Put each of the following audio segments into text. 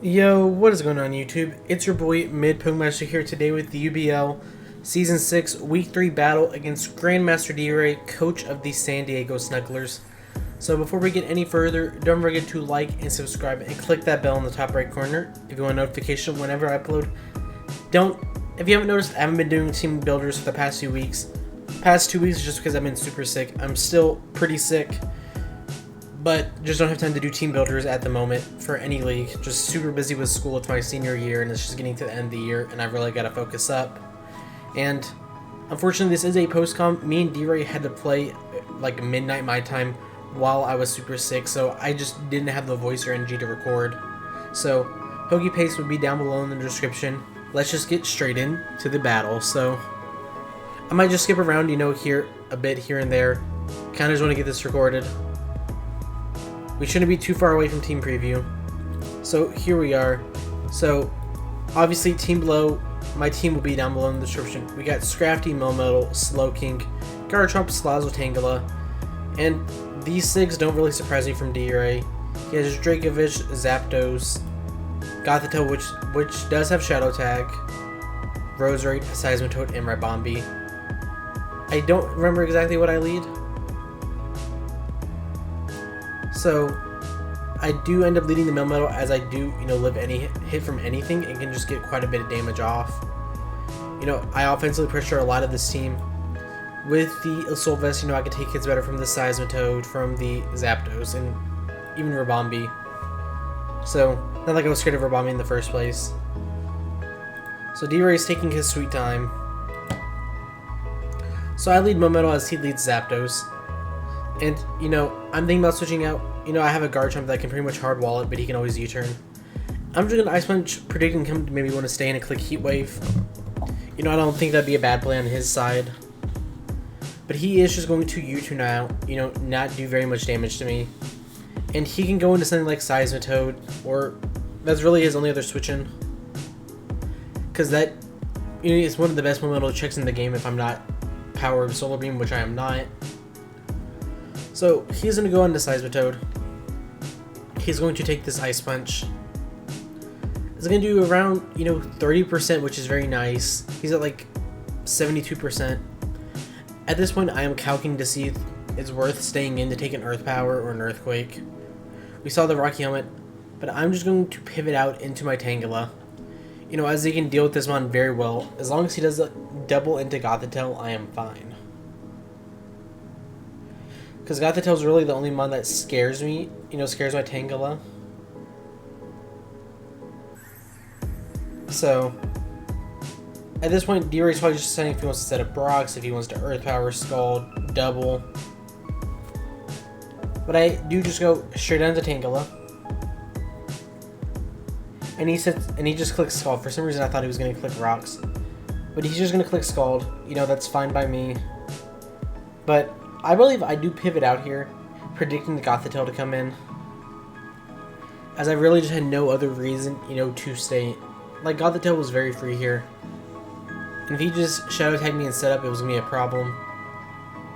Yo, what is going on YouTube? It's your boy MidPokeMaster here today with the UBL Season 6 Week 3 battle against Grandmaster D-Ray, coach of the San Diego Snugglers. So before we get any further, don't forget to like and subscribe and click that bell in the top right corner if you want a notification whenever I upload. If you haven't noticed, I haven't been doing team builders for the past 2 weeks. Past 2 weeks just because I've been super sick. I'm still pretty sick, but just don't have time to do team builders at the moment for any league. Just super busy with school. It's my senior year and it's just getting to the end of the year and I've really got to focus up. And unfortunately this is a post-com. Me and D-Ray had to play like midnight my time while I was super sick, so I just didn't have the voice or energy to record. So Hoagie Paste would be down below in the description. Let's just get straight into the battle. So I might just skip around, here a bit here and there. Kind of just want to get this recorded. We shouldn't be too far away from team preview. So here we are. So obviously team below, my team will be down below in the description. We got Scrafty, Melmetal, Slowking, Garchomp, Slazzle, Tangela. And these SIGs don't really surprise me from D-Ray. He has Dragovich, Zapdos, Gothitelle, which does have Shadow Tag, Roserade, Seismitoad, and Ribombee. I don't remember exactly what I lead. So I do end up leading the Melmetal, as I do, live any hit from anything and can just get quite a bit of damage off. I offensively pressure a lot of this team. With the Assault Vest, I can take hits better from the Seismitoad, from the Zapdos, and even Ribombee. So, not like I was scared of Ribombee in the first place. So D-Ray is taking his sweet time. So I lead Melmetal as he leads Zapdos. And, I'm thinking about switching out. I have a Garchomp that can pretty much hard wall it, but he can always U-turn. I'm just going to Ice Punch, predicting him to maybe want to stay in and click Heat Wave. I don't think that'd be a bad play on his side. But he is just going to U-turn out, not do very much damage to me. And he can go into something like Seismitoad, or that's really his only other switch in. Because that, is one of the best momental checks in the game if I'm not Power of Solar Beam, which I am not. So he's going to go into Seismitoad. He's going to take this Ice Punch. It's going to do around, 30%, which is very nice. He's at like 72%. At this point, I am calculating to see if it's worth staying in to take an Earth Power or an Earthquake. We saw the Rocky Helmet, but I'm just going to pivot out into my Tangela. As he can deal with this mon very well. As long as he does double into Gothitelle, I am fine. Because Gothitelle is really the only mon that scares me, scares my Tangela. So at this point, D-Ray's probably just deciding if he wants to set up Brox, if he wants to Earth Power, Scald, double. But I do just go straight down to Tangela. And he just clicks Scald. For some reason I thought he was going to click Rocks. But he's just going to click Scald. That's fine by me. But I believe I do pivot out here, predicting the Gothitelle to come in. As I really just had no other reason, to stay. Like, Gothitelle was very free here. And if he just Shadow Tagged me and set up, it was going to be a problem.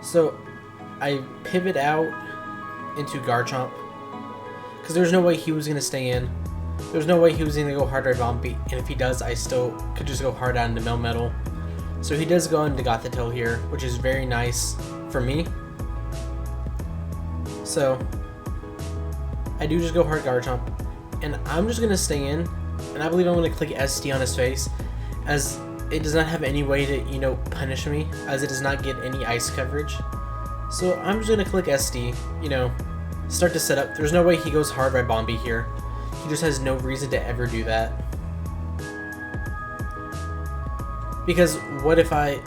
So, I pivot out into Garchomp. Because there's no way he was going to stay in. There's no way he was going to go hard at Ribombee. And if he does, I still could just go hard out into Melmetal. So he does go into Gothitelle here, which is very nice for me. So, I do just go hard Garchomp. And I'm just going to stay in. And I believe I'm going to click ST on his face. As it does not have any way to, punish me, as it does not get any ice coverage. So I'm just going to click SD, start to set up. There's no way he goes hard Ribombee here. He just has no reason to ever do that. Because what if I,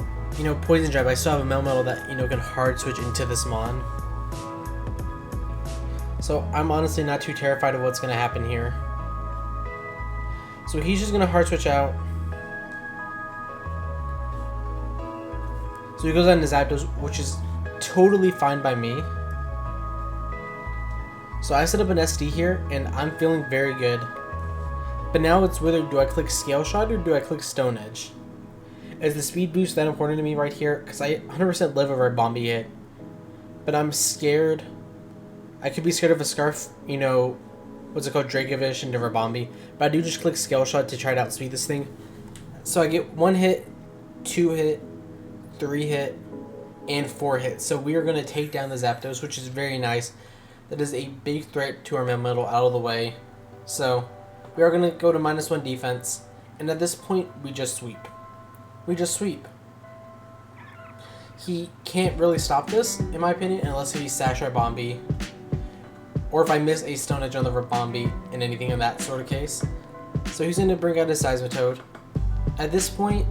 Poison Jab, I still have a Melmetal that, can hard switch into this mon. So I'm honestly not too terrified of what's going to happen here. So he's just going to hard switch out. So he goes on to Zapdos, which is totally fine by me. So I set up an SD here, and I'm feeling very good. But now it's whether do I click Scale Shot or do I click Stone Edge? Is the speed boost that important to me right here? Because I 100% live over a Ribombee hit. But I'm scared. I could be scared of a Scarf, what's it called, Dracovish into Rabombi. But I do just click Scale Shot to try to outspeed this thing. So I get 1 hit, 2 hit, 3 hit, and 4 hits. So we are going to take down the Zapdos, which is very nice. That is a big threat to our Melmetal out of the way. So we are going to go to -1 defense. And at this point, we just sweep. We just sweep. He can't really stop this, in my opinion, unless he Sash Rabombi. Or if I miss a Stone Edge on the Rabombi and anything in that sort of case. So he's going to bring out his Seismitoad. At this point,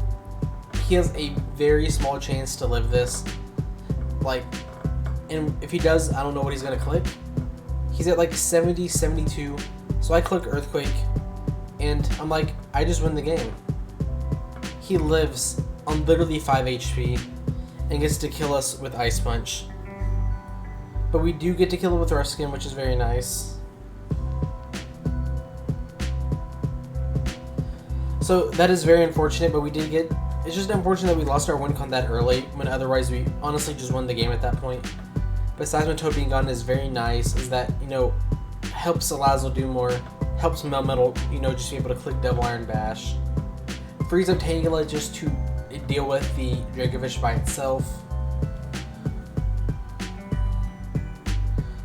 he has a very small chance to live this. Like, and if he does, I don't know what he's going to click. He's at like 70, 72. So I click Earthquake. And I'm like, I just win the game. He lives on literally 5 HP. And gets to kill us with Ice Punch. But we do get to kill it with our skin, which is very nice. So that is very unfortunate, but we did get... It's just unfortunate that we lost our win con that early, when otherwise we honestly just won the game at that point. But Seismitoad being gone is very nice, is that, you know, helps Salazzle do more, helps Melmetal, you know, just be able to click Double Iron Bash. Frees up Tangela just to deal with the Dracovish by itself.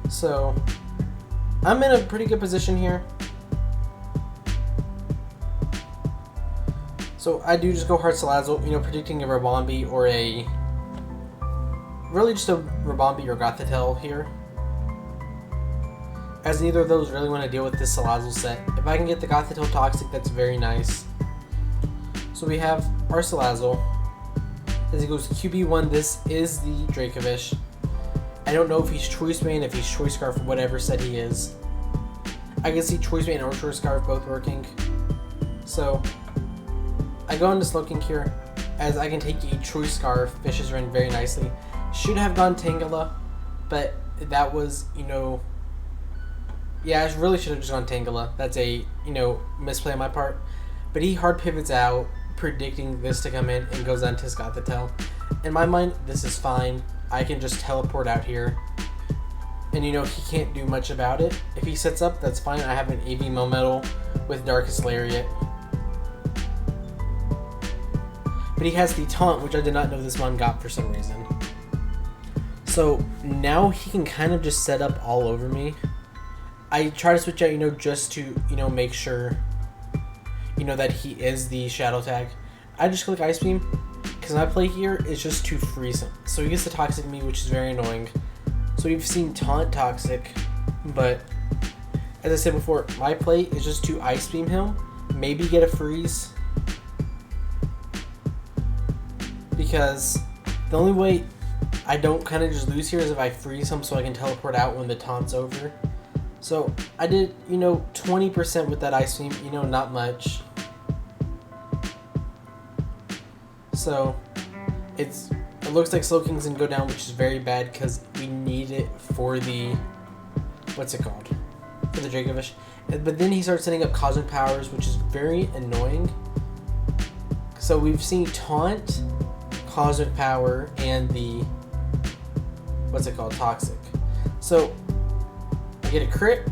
So I'm in a pretty good position here. So I do just go hard Salazzle, you know, predicting a Rabombi or a... Really just a Rabombi or Gothitelle here. As neither of those really want to deal with this Salazzle set. If I can get the Gothitelle Toxic, that's very nice. So we have our Salazzle. As he goes QB1, this is the Dracovish. I don't know if he's Choice Band, if he's Choice Scarf, whatever set he is. I can see Choice Band or Choice Scarf both working. So I go into Slowking here, as I can take a Choice Scarf, Vicious Rend very nicely. Should have gone Tangela, but that was, you know... Yeah, I really should have just gone Tangela. That's a, you know, misplay on my part. But he hard pivots out, predicting this to come in, and goes on to Gothitelle. In my mind, this is fine. I can just teleport out here. And you know, he can't do much about it. If he sets up, that's fine. I have an AV Melmetal with Darkest Lariat. But he has the Taunt, which I did not know this mon got for some reason. So now he can kind of just set up all over me. I try to switch out, you know, just to, you know, make sure, you know, that he is the Shadow Tag. I just click Ice Beam, because my play here is just to freeze him. So he gets the Toxic me, which is very annoying. So we've seen Taunt Toxic, but as I said before, my play is just to Ice Beam him, maybe get a freeze. Because the only way I don't kind of just lose here is if I freeze him so I can teleport out when the taunt's over. So I did, you know, 20% with that Ice Beam, you know, not much. So it looks like Slowking's gonna go down, which is very bad because we need it for the, what's it called? For the Dracovish. But then he starts setting up Cosmic Powers, which is very annoying. So we've seen Taunt, Cosmic Power, and the, what's it called, Toxic. So I get a crit,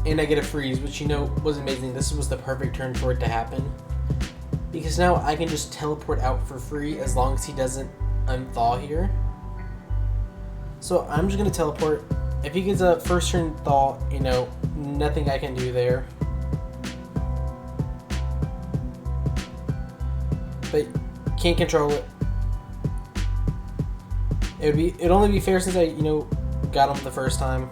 and I get a freeze, which, you know, was amazing. This was the perfect turn for it to happen. Because now I can just teleport out for free as long as he doesn't unthaw here. So I'm just going to teleport. If he gets a first turn thaw, you know, nothing I can do there. But can't control it. It'd only be fair since I, you know, got him the first time.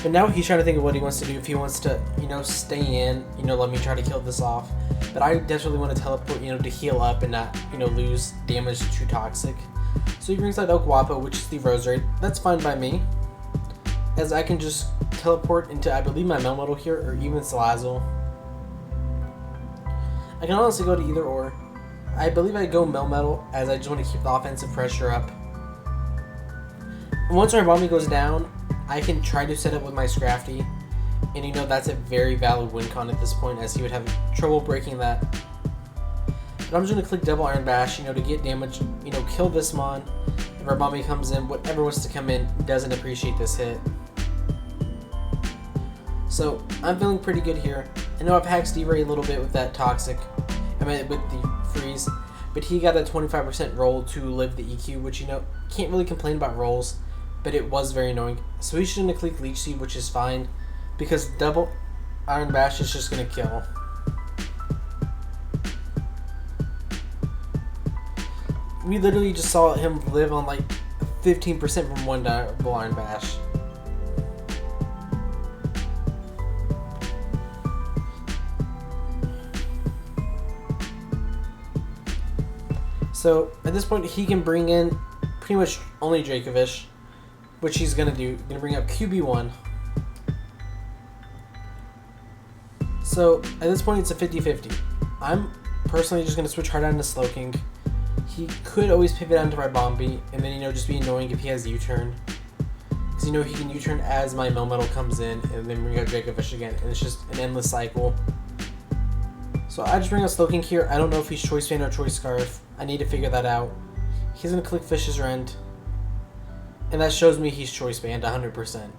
But now he's trying to think of what he wants to do. If he wants to, you know, stay in, you know, let me try to kill this off. But I desperately want to teleport, you know, to heal up and not, you know, lose damage to Toxic. So he brings out Okwapa, which is the Roserade. That's fine by me, as I can just teleport into, I believe, my Melmetal here, or even Salazzle. I can honestly go to either or. I believe I go Melmetal, as I just want to keep the offensive pressure up. Once our Rabombi goes down, I can try to set up with my Scrafty, and you know that's a very valid win con at this point, as he would have trouble breaking that. But I'm just going to click Double Iron Bash, you know, to get damage, you know, kill this mon. If Rabombi comes in, whatever wants to come in doesn't appreciate this hit. So I'm feeling pretty good here. I know I've hacked D-Ray a little bit with that Toxic, with the Freeze, but he got a 25% roll to live the EQ, which, you know, can't really complain about rolls, but it was very annoying. So he's just going to click Leech Seed, which is fine, because double Iron Bash is just going to kill. We literally just saw him live on like 15% from one double Iron Bash. So at this point, he can bring in pretty much only Dracovish, which he's gonna do. Gonna bring up QB1. So at this point, it's a 50-50. I'm personally just gonna switch hard on to Slowking. He could always pivot onto Ribombi, and then, you know, just be annoying if he has U-turn. Because, you know, he can U-turn as my Melmetal comes in, and then bring out Dracovish again, and it's just an endless cycle. So I just bring out Slowking here. I don't know if he's Choice Band or Choice Scarf. I need to figure that out. He's going to click Fish's Rend. And that shows me he's Choice Band 100%.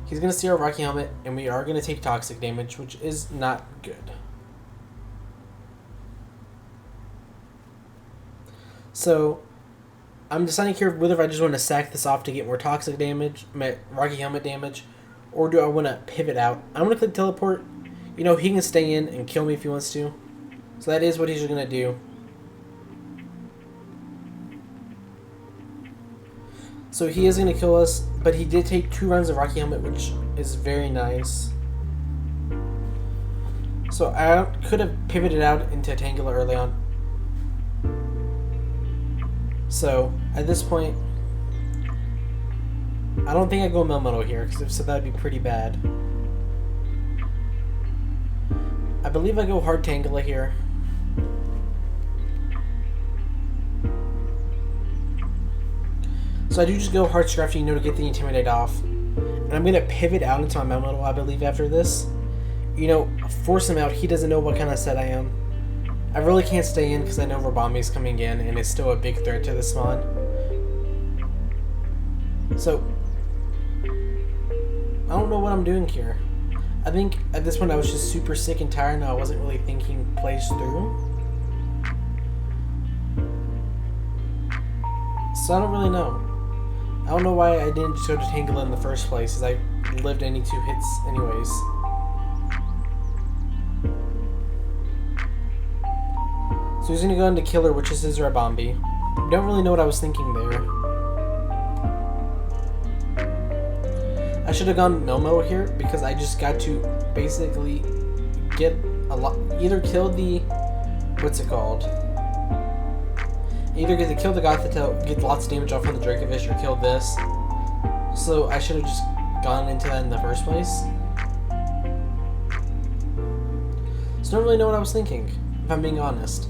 He's going to see our Rocky Helmet, and we are going to take Toxic damage, which is not good. So I'm deciding here whether I just want to sack this off to get more Toxic damage, Rocky Helmet damage, or do I want to pivot out. I'm going to click Teleport. You know, he can stay in and kill me if he wants to. So that is what he's going to do. So he is going to kill us, but he did take 2 rounds of Rocky Helmet, which is very nice. So I could have pivoted out into Tangela early on. So at this point, I don't think I go Melmetal here, because if so, that would be pretty bad. I believe I go Hard Tangela here. So I do just go Hard Scrafty, you know, to get the Intimidate off. And I'm going to pivot out into my Melmetal, I believe, after this. You know, force him out. He doesn't know what kind of set I am. I really can't stay in because I know Ribombi's coming in, and it's still a big threat to the spawn. So I don't know what I'm doing here. I think at this point I was just super sick and tired, and I wasn't really thinking plays through. So I don't really know. I don't know why I didn't just go to Tangela in the first place, as I lived any 2 hits anyways. So he's going to go into Killer, which is his Ribombi. Don't really know what I was thinking there. I should have gone Melmetal here, because I just got to basically get a lot. Either kill the. What's it called? Either get to kill the Gothitelle, get lots of damage off on the Dracovish, or kill this. So I should have just gone into that in the first place. So I don't really know what I was thinking, if I'm being honest.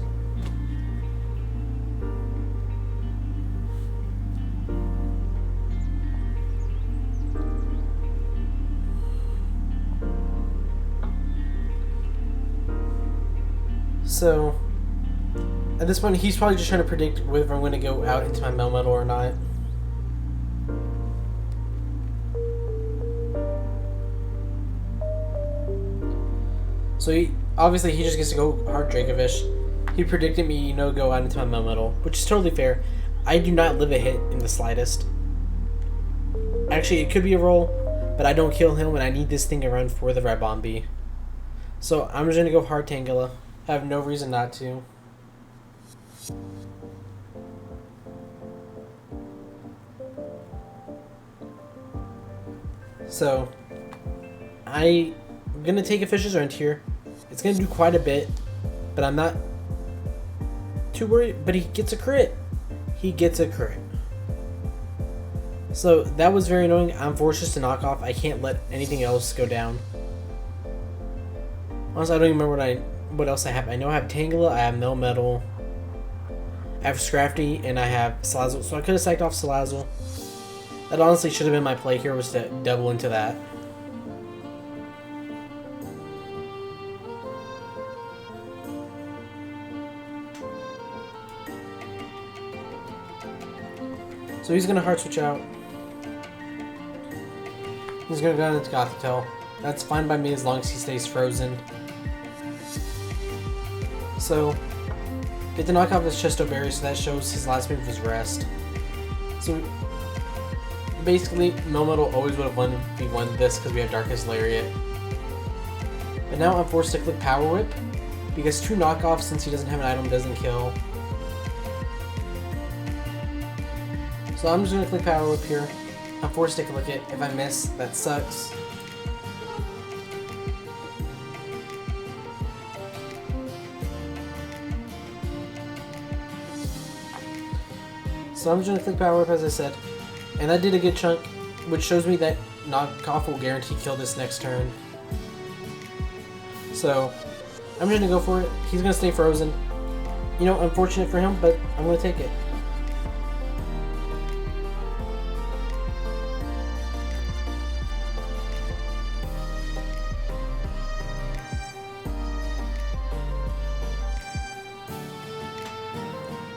So at this point, he's probably just trying to predict whether I'm going to go out into my Melmetal or not. So obviously he just gets to go Hard Dracovish. He predicted me, you know, go out into my Melmetal, which is totally fair. I do not live a hit in the slightest. Actually, it could be a roll, but I don't kill him, and I need this thing to run for the Ribombi. So I'm just going to go Hard Tangela. I have no reason not to. So I'm going to take a Fish's Rent here. It's going to do quite a bit, but I'm not too worried. But he gets a crit. He gets a crit. So that was very annoying. I'm forced just to knock off. I can't let anything else go down. Honestly, I don't even remember what else I have. I know I have Tangela, I have Melmetal, I have Scrafty, and I have Salazzle. So I could have sacked off Salazzle. That honestly should have been my play here, was to double into that. So he's going to Heart Switch out. He's going to go into Gothitelle. That's fine by me as long as he stays frozen. So, get the knockoff his Chesto Berry, so that shows his last move was Rest. So, basically, Melmetal always would have won if we won this because we have Darkest Lariat. But now I'm forced to click Power Whip, because 2 knockoffs since he doesn't have an item doesn't kill. So I'm just going to click Power Whip here. I'm forced to click it. If I miss, that sucks. So I'm just going to click Power Whip as I said. And that did a good chunk, which shows me that knockoff will guarantee kill this next turn. So I'm just going to go for it. He's going to stay frozen. You know, unfortunate for him, but I'm going to take it.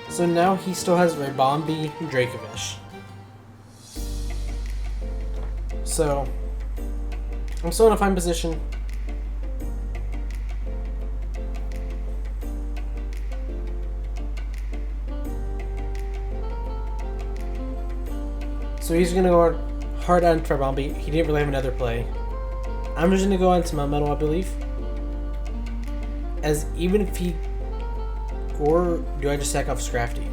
So now he still has Ribombee, Dracovish. So I'm still in a fine position. So he's gonna go hard on Ribombee. He didn't really have another play. I'm just gonna go on to Melmetal, I believe. As even if he, or do I just sack off Scrafty?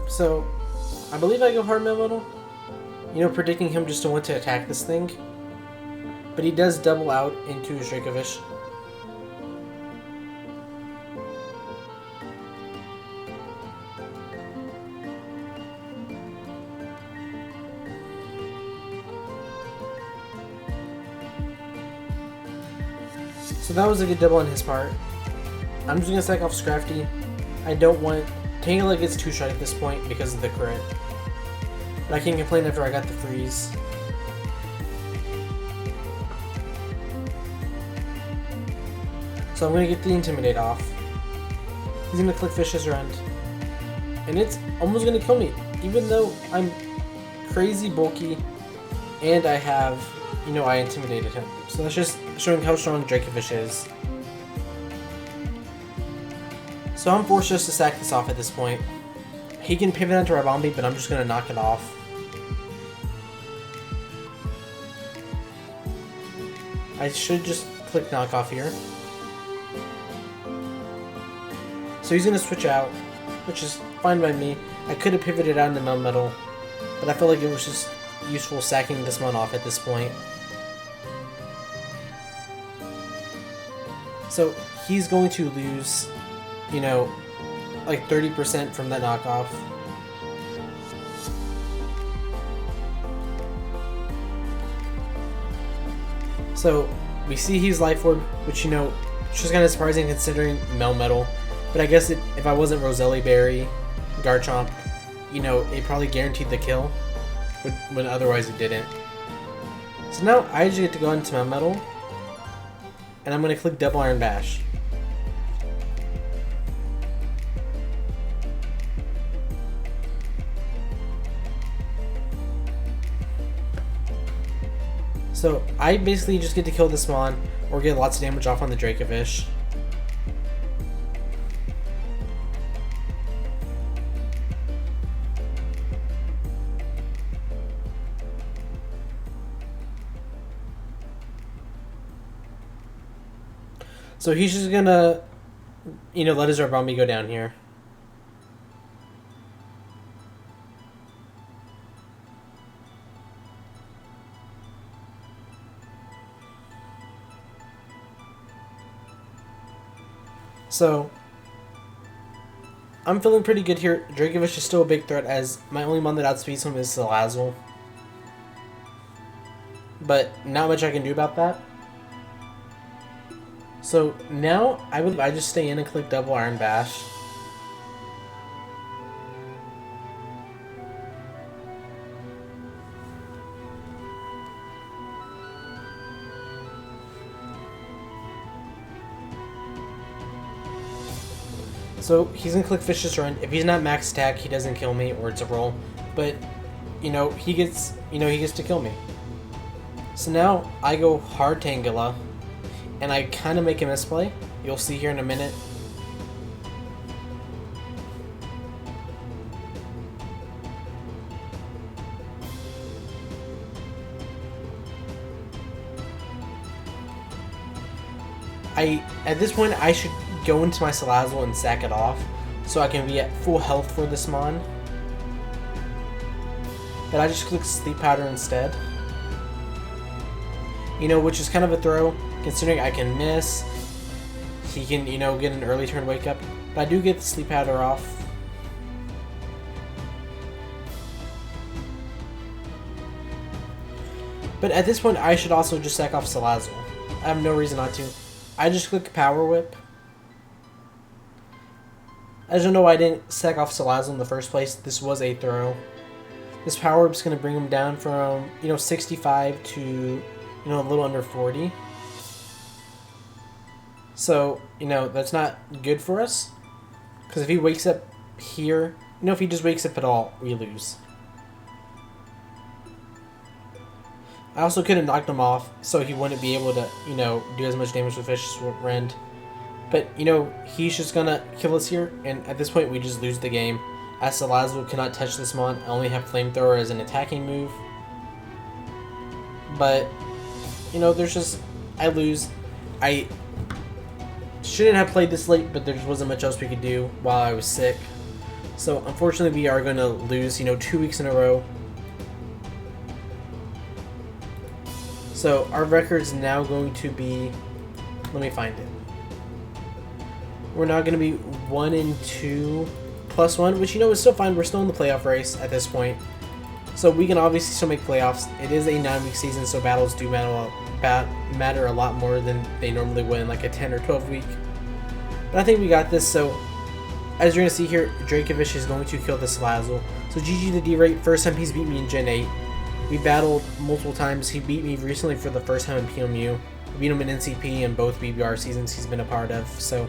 So I believe I go hard Melmetal. You know, predicting him just to want to attack this thing. But he does double out into his Dracovish. So that was a good double on his part. I'm just going to sack off Scrafty. I don't want... Tangela gets 2-shot at this point because of the crit. But I can't complain after I got the freeze. So I'm going to get the Intimidate off. He's going to click Fish's Rend. And it's almost going to kill me. Even though I'm crazy bulky and I have... You know, I intimidated him. So that's just showing how strong Dracovish is. So I'm forced just to sack this off at this point. He can pivot onto Ribombee, but I'm just going to knock it off. I should just click knock off here. So he's going to switch out, which is fine by me. I could have pivoted out into Melmetal, but I felt like it was just useful sacking this one off at this point. So he's going to lose, you know, like 30% from that knockoff. So we see he's Life Orb, which, you know, which is kind of surprising considering Melmetal. But I guess if I wasn't Roselli Berry, Garchomp, you know, it probably guaranteed the kill, when otherwise it didn't. So now I just get to go into Melmetal. And I'm going to click Double Iron Bash. So I basically just get to kill this Mon or get lots of damage off on the Dracovish. So he's just gonna, you know, let his Ribombee go down here. So I'm feeling pretty good here. Dracovish is still a big threat as my only mon that outspeeds him is Salazzle. But not much I can do about that. So now I just stay in and click Double Iron Bash. So he's gonna click Fish's Rend. If he's not max attack, he doesn't kill me, or it's a roll. but he gets to kill me. So now I go hard Tangela, and I kind of make a misplay. You'll see here in a minute. At this point, I should go into my Salazzle and sack it off, so I can be at full health for this Mon. But I just click Sleep Powder instead. Which is kind of a throw, considering I can miss. He can, get an early turn wake up. But I do get the Sleep Powder off. But at this point, I should also just sack off Salazzle. I have no reason not to. I just click Power Whip. I just don't know why I didn't sack off Salazzle in the first place. This was a throw. This Power Whip is going to bring him down from, 65 to, a little under 40. So, that's not good for us. Because if he wakes up here, if he just wakes up at all, we lose. I also could have knocked him off, so he wouldn't be able to, do as much damage with Vicious Rend. But, he's just gonna kill us here, and at this point we just lose the game. As Salazzle cannot touch this Mon, I only have Flamethrower as an attacking move. But, I lose. I shouldn't have played this late, but there just wasn't much else we could do while I was sick. So, unfortunately, we are going to lose, 2 weeks in a row. So, our record's now going to be... Let me find it. We're now going to be 1-2 +1, which, is still fine. We're still in the playoff race at this point. So, we can obviously still make playoffs. It is a 9-week season, so battles do matter a lot more than they normally would in like a 10 or 12 week. But I think we got this. So as you're going to see here, Dracovish is going to kill the Salazzle. So GG the D-Rate, first time he's beat me in Gen 8. We battled multiple times. He beat me recently for the first time in PMU. I beat him in NCP and both BBR seasons he's been a part of. So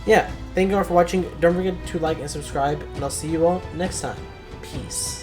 yeah, thank you all for watching. Don't forget to like and subscribe, and I'll see you all next time. Peace.